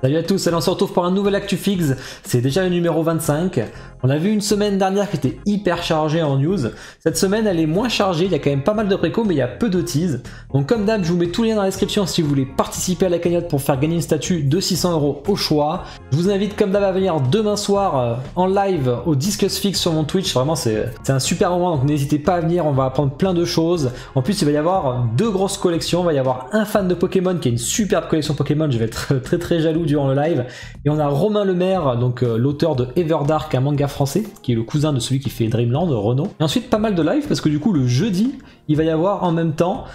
Salut à tous, allez, on se retrouve pour un nouvel ActuFix, c'est déjà le numéro 25. On a vu une semaine dernière qui était hyper chargée en news. Cette semaine elle est moins chargée, il y a quand même pas mal de préco mais il y a peu de tease. Donc comme d'hab, je vous mets tous les liens dans la description si vous voulez participer à la cagnotte pour faire gagner une statue de 600 € au choix. Je vous invite comme d'hab à venir demain soir en live au DiscussFix sur mon Twitch, vraiment c'est un super moment donc n'hésitez pas à venir, on va apprendre plein de choses. En plus il va y avoir deux grosses collections, il va y avoir un fan de Pokémon qui a une superbe collection Pokémon, je vais être très jaloux durant le live. Et on a Romain Lemaire, donc l'auteur de Everdark, un manga français, qui est le cousin de celui qui fait Dreamland, Renaud. Et ensuite pas mal de live parce que du coup le jeudi, il va y avoir en même temps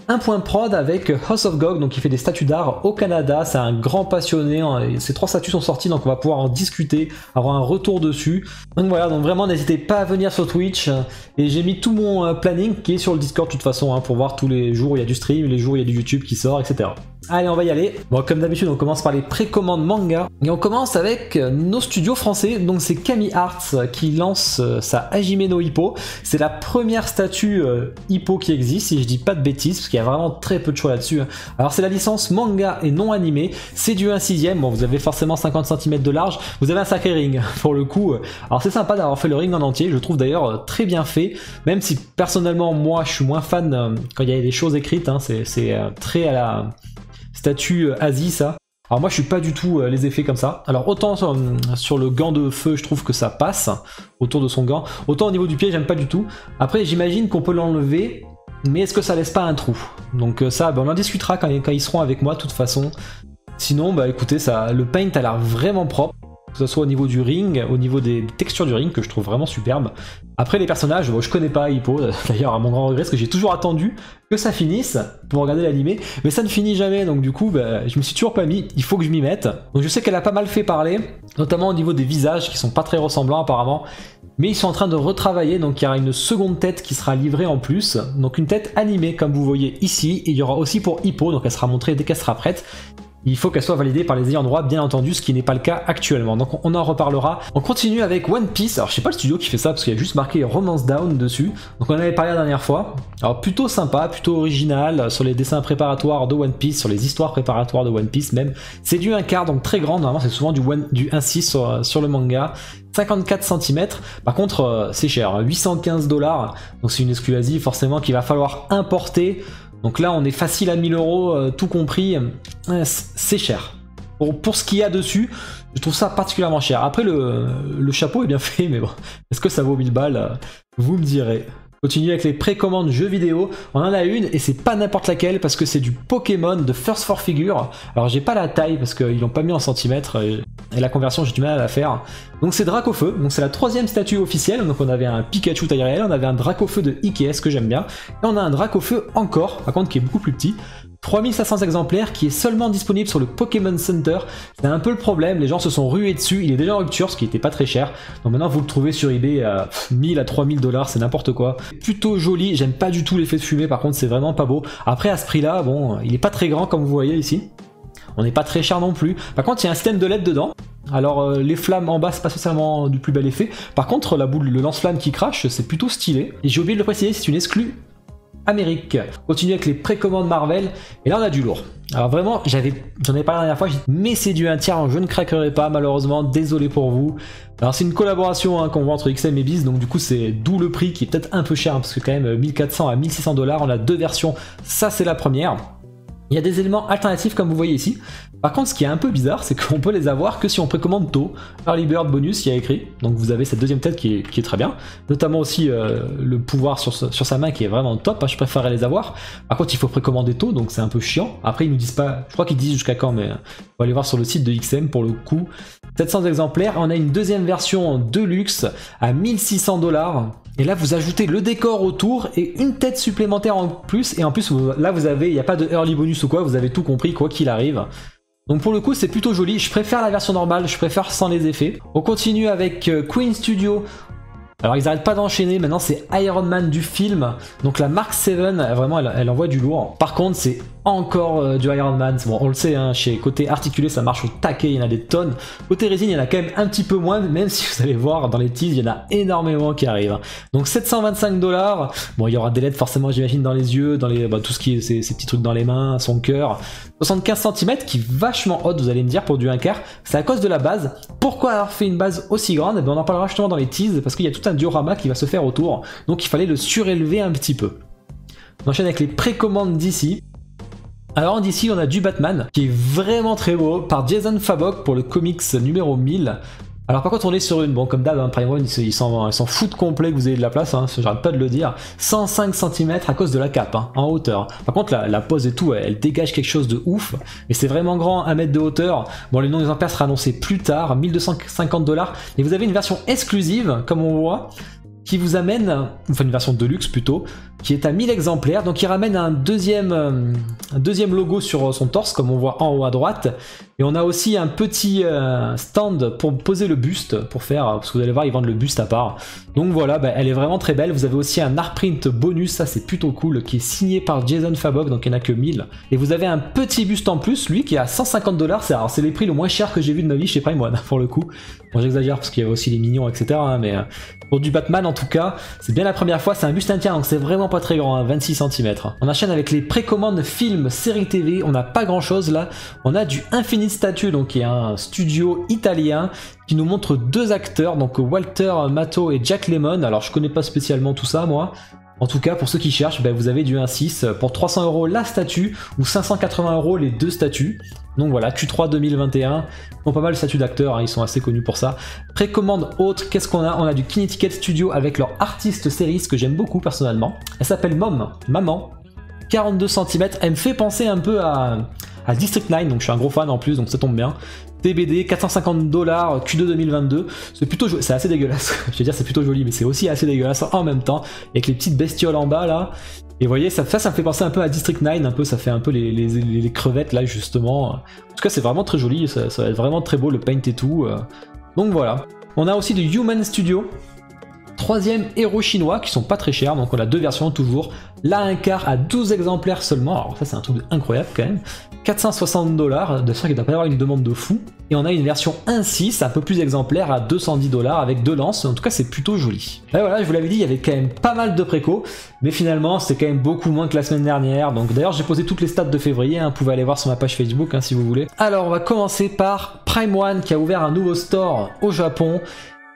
un point prod avec House of Gog, donc il fait des statues d'art au Canada, c'est un grand passionné, ces 3 statues sont sorties donc on va pouvoir en discuter, avoir un retour dessus. Donc voilà, donc vraiment n'hésitez pas à venir sur Twitch, et j'ai mis tout mon planning qui est sur le Discord de toute façon, pour voir tous les jours où il y a du stream, les jours où il y a du YouTube qui sort, etc. Allez, on va y aller. Bon, comme d'habitude, on commence par les précommandes manga. Et on commence avec nos studios français. Donc c'est Kami Arts qui lance sa Hajime no Hippo. C'est la première statue Hippo qui existe, si je dis pas de bêtises, parce qu'il y a vraiment très peu de choix là-dessus. Alors c'est la licence manga et non animé. C'est du 1/6. Bon, vous avez forcément 50 cm de large. Vous avez un sacré ring, pour le coup. Alors c'est sympa d'avoir fait le ring en entier. Je le trouve d'ailleurs très bien fait. Même si personnellement, moi, je suis moins fan quand il y a des choses écrites. C'est très à la statue Asie, ça. Alors moi je suis pas du tout les effets comme ça. Alors autant sur le gant de feu je trouve que ça passe autour de son gant, autant au niveau du pied j'aime pas du tout. Après j'imagine qu'on peut l'enlever, mais est-ce que ça laisse pas un trou? Donc ça on en discutera quand ils seront avec moi de toute façon. Sinon bah écoutez, le paint a l'air vraiment propre, que ce soit au niveau du ring, au niveau des textures du ring que je trouve vraiment superbe. Après les personnages, bon, je connais pas Hippo, d'ailleurs à mon grand regret, parce que j'ai toujours attendu que ça finisse pour regarder l'animé, mais ça ne finit jamais, donc du coup bah, je me suis toujours pas mis, il faut que je m'y mette. Donc je sais qu'elle a pas mal fait parler, notamment au niveau des visages qui sont pas très ressemblants apparemment, mais ils sont en train de retravailler, donc il y aura une seconde tête qui sera livrée en plus, donc une tête animée comme vous voyez ici, et il y aura aussi pour Hippo, donc elle sera montrée dès qu'elle sera prête. Il faut qu'elle soit validée par les ayants droit, bien entendu, ce qui n'est pas le cas actuellement. Donc on en reparlera. On continue avec One Piece. Alors je sais pas le studio qui fait ça parce qu'il y a juste marqué Romance Down dessus. Donc on en avait parlé la dernière fois. Alors plutôt sympa, plutôt original sur les dessins préparatoires de One Piece, sur les histoires préparatoires de One Piece même. C'est du 1/4, donc très grand. Normalement c'est souvent du 1/6 sur le manga. 54 cm. Par contre c'est cher, 815 $. Donc c'est une exclu Asie forcément qu'il va falloir importer. Donc là on est facile à 1000 €, tout compris, c'est cher. Pour ce qu'il y a dessus, je trouve ça particulièrement cher. Après le chapeau est bien fait, mais bon, est-ce que ça vaut 1000 balles? Vous me direz. Continue avec les précommandes jeux vidéo. On en a une et c'est pas n'importe laquelle parce que c'est du Pokémon de First 4 Figure. Alors j'ai pas la taille parce qu'ils l'ont pas mis en centimètres et la conversion j'ai du mal à la faire. Donc c'est Dracofeu, donc c'est la 3e statue officielle. Donc on avait un Pikachu taille réelle, on avait un Dracofeu de Ikea, que j'aime bien, et on a un Dracofeu encore, par contre qui est beaucoup plus petit. 3500 exemplaires qui est seulement disponible sur le Pokémon Center. C'est un peu le problème, les gens se sont rués dessus, il est déjà en rupture, ce qui était pas très cher. Donc maintenant vous le trouvez sur eBay à 1000 à 3000 $, c'est n'importe quoi. Plutôt joli, j'aime pas du tout l'effet de fumée, par contre c'est vraiment pas beau. Après à ce prix là, bon, il est pas très grand comme vous voyez ici. On n'est pas très cher non plus. Par contre il y a un système de LED dedans. Alors les flammes en bas c'est pas spécialement du plus bel effet. Par contre la boule, le lance-flamme qui crache, c'est plutôt stylé. Et j'ai oublié de le préciser, c'est une exclue Amérique. Continue avec les précommandes Marvel, et là on a du lourd. Alors vraiment, j'en ai parlé la dernière fois, mais c'est du 1/3, je ne craquerai pas malheureusement, désolé pour vous. Alors c'est une collaboration qu'on voit entre XM et Biz, donc du coup c'est d'où le prix qui est peut-être un peu cher, parce que quand même 1400 à 1600 $, on a 2 versions, ça c'est la première. Il y a des éléments alternatifs comme vous voyez ici. Par contre ce qui est un peu bizarre, c'est qu'on peut les avoir que si on précommande tôt. Early Bird Bonus, il y a écrit, donc vous avez cette deuxième tête qui est très bien. Notamment aussi le pouvoir sur sa main qui est vraiment top, je préférerais les avoir. Par contre il faut précommander tôt, donc c'est un peu chiant. Après ils nous disent pas, je crois qu'ils disent jusqu'à quand, mais on va aller voir sur le site de XM pour le coup. 700 exemplaires, on a une deuxième version de luxe à 1600 $. Et là vous ajoutez le décor autour et une tête supplémentaire en plus, et en plus là vous avez, il n'y a pas de early bonus ou quoi, vous avez tout compris quoi qu'il arrive. Donc pour le coup c'est plutôt joli, je préfère la version normale, je préfère sans les effets. On continue avec Queen Studio. Alors ils n'arrêtent pas d'enchaîner, maintenant c'est Iron Man du film, donc la Mark 7, vraiment elle envoie du lourd. Par contre c'est encore du Iron Man. Bon, on le sait, hein, chez côté articulé ça marche au taquet, il y en a des tonnes. Côté résine il y en a quand même un petit peu moins, même si vous allez voir dans les teas il y en a énormément qui arrivent. Donc 725$. Bon, il y aura des LED forcément j'imagine dans les yeux, dans les, tout ce qui est ces petits trucs dans les mains, son cœur. 75 cm qui est vachement haute, vous allez me dire, pour du 1/4. C'est à cause de la base. Pourquoi avoir fait une base aussi grande? On en parlera justement dans les teas parce qu'il y a tout un diorama qui va se faire autour. Donc il fallait le surélever un petit peu. On enchaîne avec les précommandes d'ici. Alors d'ici on a du Batman qui est vraiment très beau par Jason Fabok pour le comics numéro 1000. Alors par contre on est sur une, bon comme d'hab, hein, Prime One ils s'en foutent complet que vous ayez de la place, hein, j'arrête pas de le dire, 105 cm à cause de la cape, hein, en hauteur. Par contre la pose et tout, elle dégage quelque chose de ouf, mais c'est vraiment grand, 1 mètre de hauteur. Bon, les noms exemplaires sera annoncé plus tard, 1250$, et vous avez une version exclusive, comme on voit, qui vous amène, enfin une version de luxe plutôt, qui est à 1000 exemplaires, donc il ramène un deuxième logo sur son torse, comme on voit en haut à droite, et on a aussi un petit stand pour poser le buste, pour faire, parce que vous allez voir, ils vendent le buste à part. Donc voilà, elle est vraiment très belle. Vous avez aussi un art print bonus, ça c'est plutôt cool, qui est signé par Jason Fabok, donc il n'y en a que 1000. Et vous avez un petit buste en plus, lui qui est à 150$, c'est les prix le moins cher que j'ai vu de ma vie chez Prime One, pour le coup. Bon, j'exagère parce qu'il y avait aussi les mignons, etc. Hein, mais pour du Batman en tout cas, c'est bien la première fois, c'est un buste entier, donc c'est vraiment pas très grand, hein, 26 cm. On enchaîne avec les précommandes films, séries TV, on n'a pas grand chose là. On a du Infinite Statue, donc qui est un studio italien qui nous montre deux acteurs, donc Walter Matthau et Jack Lemmon. Alors je connais pas spécialement tout ça moi. En tout cas, pour ceux qui cherchent, vous avez du 1.6 pour 300€ la statue ou 580€ les deux statues. Donc voilà, Q3 2021. Ils ont pas mal de statues d'acteurs, hein, ils sont assez connus pour ça. Précommande autre, qu'est-ce qu'on a? On a du Kinetic Studio avec leur Artist Series que j'aime beaucoup personnellement. Elle s'appelle Maman, 42 cm. Elle me fait penser un peu à District 9, donc je suis un gros fan en plus, donc ça tombe bien. TBD, 450$, Q2 2022, c'est plutôt joli, c'est assez dégueulasse, je vais dire c'est plutôt joli, mais c'est aussi assez dégueulasse en même temps, avec les petites bestioles en bas là, et vous voyez, ça me fait penser un peu à District 9, un peu, ça fait un peu les crevettes là justement, en tout cas c'est vraiment très joli, ça va être vraiment très beau le paint et tout, donc voilà. On a aussi du Human Studio, troisième héros chinois qui sont pas très chers, donc on a deux versions toujours, la 1/4 à 12 exemplaires seulement, alors ça c'est un truc incroyable quand même, 460$, de sûr qu'il doit pas y avoir une demande de fou, et on a une version 1.6 un peu plus exemplaire à 210$ avec deux lances, en tout cas c'est plutôt joli. Et voilà, je vous l'avais dit, il y avait quand même pas mal de préco, mais finalement c'est quand même beaucoup moins que la semaine dernière, donc d'ailleurs j'ai posé toutes les stats de février, hein, vous pouvez aller voir sur ma page Facebook hein, si vous voulez. Alors on va commencer par Prime One qui a ouvert un nouveau store au Japon,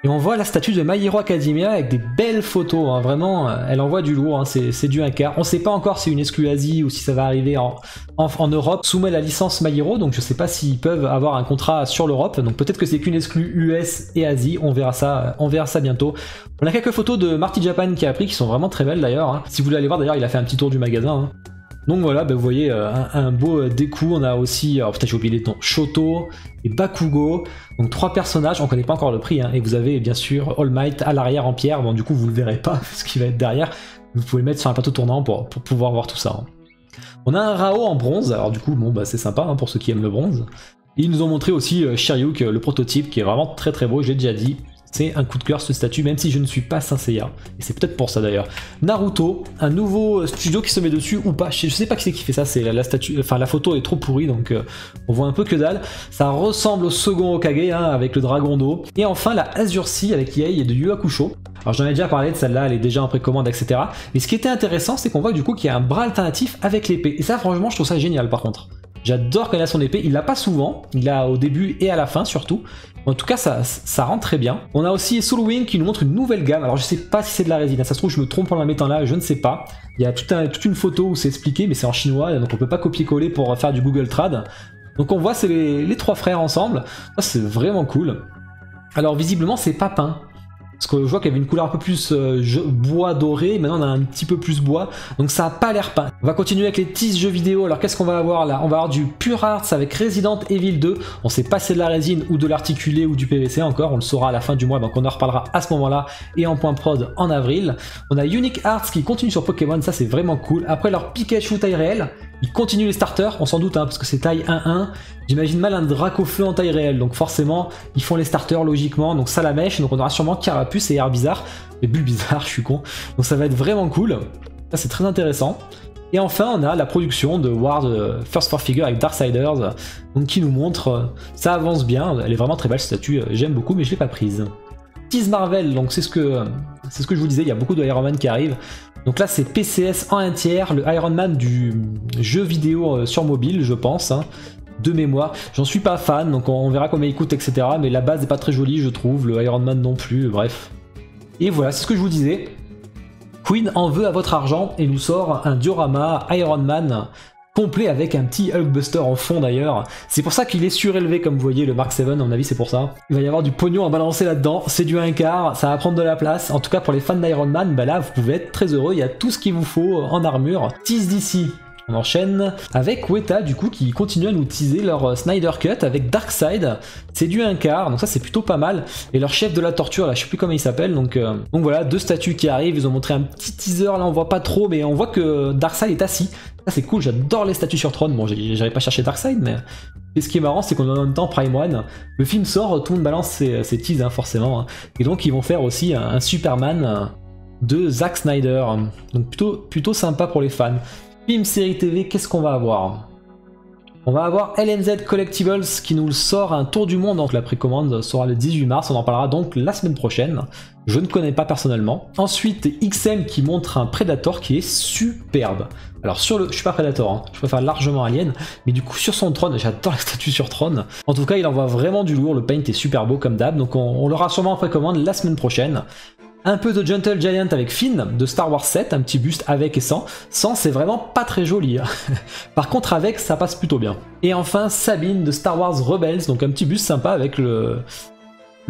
et on voit la statue de My Hero Academia avec des belles photos, hein, vraiment, elle envoie du lourd, hein, c'est du 1/4. On sait pas encore si c'est une exclu Asie ou si ça va arriver en Europe. Soumet la licence My Hero, donc je sais pas s'ils peuvent avoir un contrat sur l'Europe, donc peut-être que c'est qu'une exclu US et Asie, on verra ça bientôt. On a quelques photos de Marty Japan qui a pris, qui sont vraiment très belles d'ailleurs, hein. Si vous voulez aller voir d'ailleurs, il a fait un petit tour du magasin, hein. Donc voilà, vous voyez un beau découp. On a aussi, alors putain j'ai oublié les noms, Shoto et Bakugo, donc trois personnages, on connaît pas encore le prix, hein, et vous avez bien sûr All Might à l'arrière en pierre, bon du coup vous le verrez pas ce qui va être derrière, vous pouvez le mettre sur un plateau tournant pour pouvoir voir tout ça. Hein. On a un Rao en bronze, alors du coup bon c'est sympa hein, pour ceux qui aiment le bronze. Et ils nous ont montré aussi Shiryuk, le prototype, qui est vraiment très très beau, j'ai déjà dit. C'est un coup de cœur ce statut, même si je ne suis pas Saint Seiya. Et c'est peut-être pour ça d'ailleurs. Naruto, un nouveau studio qui se met dessus ou pas. Je sais pas qui c'est qui fait ça, c'est la statue. Enfin la photo est trop pourrie, donc on voit un peu que dalle. Ça ressemble au second Hokage, hein, avec le dragon d'eau. Et enfin la Azure Sea avec Yei et de Yu Hakusho. Alors j'en ai déjà parlé de celle-là, elle est déjà en précommande, etc. Mais ce qui était intéressant, c'est qu'on voit du coup qu'il y a un bras alternatif avec l'épée. Et ça franchement je trouve ça génial par contre. J'adore quand il a son épée, il l'a pas souvent, il l'a au début et à la fin surtout. En tout cas ça rend très bien. On a aussi Soul Wing qui nous montre une nouvelle gamme, alors je sais pas si c'est de la résine, ça se trouve je me trompe en la mettant là, je ne sais pas. Il y a toute une photo où c'est expliqué, mais c'est en chinois, donc on peut pas copier-coller pour faire du Google Trad. Donc on voit c'est les trois frères ensemble, c'est vraiment cool. Alors visiblement c'est pas peint. Parce que je vois qu'il y avait une couleur un peu plus bois doré, maintenant on a un petit peu plus bois, donc ça a pas l'air peint. On va continuer avec les teas jeux vidéo, alors qu'est-ce qu'on va avoir là? On va avoir du Pure Arts avec Resident Evil 2, on sait pas si c'est de la résine ou de l'articulé ou du PVC encore, on le saura à la fin du mois, donc on en reparlera à ce moment-là, et en point prod en avril. On a Unique Arts qui continue sur Pokémon, ça c'est vraiment cool. Après leur Pikachu taille réelle, ils continuent les starters, on s'en doute, hein, parce que c'est taille 1-1. J'imagine mal un Dracofeu en taille réelle, donc forcément, ils font les starters logiquement, donc ça la mèche, donc on aura sûrement Carapuce et Herbizarre, et Bulbizarre, je suis con. Donc ça va être vraiment cool, ça c'est très intéressant. Et enfin, on a la production de War First 4 Figure avec Darksiders, donc qui nous montre, ça avance bien, elle est vraiment très belle cette statue, j'aime beaucoup mais je l'ai pas prise. Tease Marvel, donc c'est ce que je vous disais, il y a beaucoup de Iron Man qui arrivent. Donc là c'est PCS en un tiers, le Iron Man du jeu vidéo sur mobile je pense, hein, de mémoire. J'en suis pas fan, donc on verra combien il coûte, etc. Mais la base n'est pas très jolie je trouve, le Iron Man non plus, bref. Et voilà, c'est ce que je vous disais. Queen en veut à votre argent et nous sort un diorama Iron Man complet avec un petit Hulkbuster en fond d'ailleurs. C'est pour ça qu'il est surélevé comme vous voyez, le Mark 7, à mon avis c'est pour ça. Il va y avoir du pognon à balancer là-dedans, c'est du 1/4, ça va prendre de la place. En tout cas pour les fans d'Iron Man, bah là vous pouvez être très heureux, il y a tout ce qu'il vous faut en armure. Tease d'ici. On enchaîne avec Weta du coup qui continue à nous teaser leur Snyder Cut avec Darkseid. C'est du 1/4, donc ça c'est plutôt pas mal. Et leur chef de la torture, là je sais plus comment il s'appelle, donc voilà, 2 statues qui arrivent, ils ont montré un petit teaser, là on voit pas trop, mais on voit que Darkseid est assis. Ça c'est cool, j'adore les statues sur trône, bon j'avais pas cherché Darkseid, mais... Et ce qui est marrant c'est qu'on en même temps Prime One, le film sort, tout le monde balance ses teases hein, forcément, hein. Et donc ils vont faire aussi un Superman de Zack Snyder, donc plutôt sympa pour les fans. Film, série TV, qu'est-ce qu'on va avoir? On va avoir LMZ Collectibles qui nous sort un tour du monde, donc la précommande sera le 18 mars, on en parlera donc la semaine prochaine. Je ne connais pas personnellement. Ensuite, XM qui montre un Predator qui est superbe. Alors je suis pas Predator, hein, je préfère largement Alien, mais du coup sur son trône, j'adore la statue sur trône. En tout cas, il envoie vraiment du lourd, le paint est super beau comme d'hab, donc on l'aura sûrement en précommande la semaine prochaine. Un peu de Gentle Giant avec Finn de Star Wars 7, un petit buste avec et sans. Sans, c'est vraiment pas très joli. Par contre, avec, ça passe plutôt bien. Et enfin, Sabine de Star Wars Rebels, donc un petit buste sympa avec le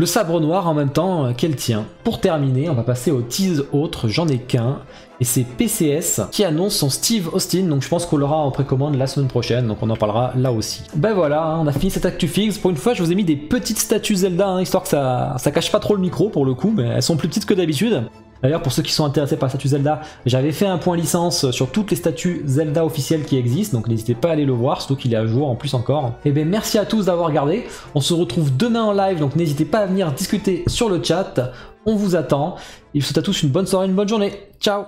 sabre noir en même temps qu'elle tient. Pour terminer, on va passer au tease autre, j'en ai qu'un. Et c'est PCS qui annonce son Steve Austin, donc je pense qu'on l'aura en précommande la semaine prochaine, donc on en parlera là aussi. Ben voilà, hein, on a fini cette actu fixe. Pour une fois, je vous ai mis des petites statues Zelda, hein, histoire que ça cache pas trop le micro pour le coup, mais elles sont plus petites que d'habitude. D'ailleurs, pour ceux qui sont intéressés par la statue Zelda, j'avais fait un point licence sur toutes les statues Zelda officielles qui existent, donc n'hésitez pas à aller le voir, surtout qu'il est à jour en plus encore. Et bien merci à tous d'avoir regardé, on se retrouve demain en live, donc n'hésitez pas à venir discuter sur le chat, on vous attend. Et je vous souhaite à tous une bonne soirée, une bonne journée, ciao!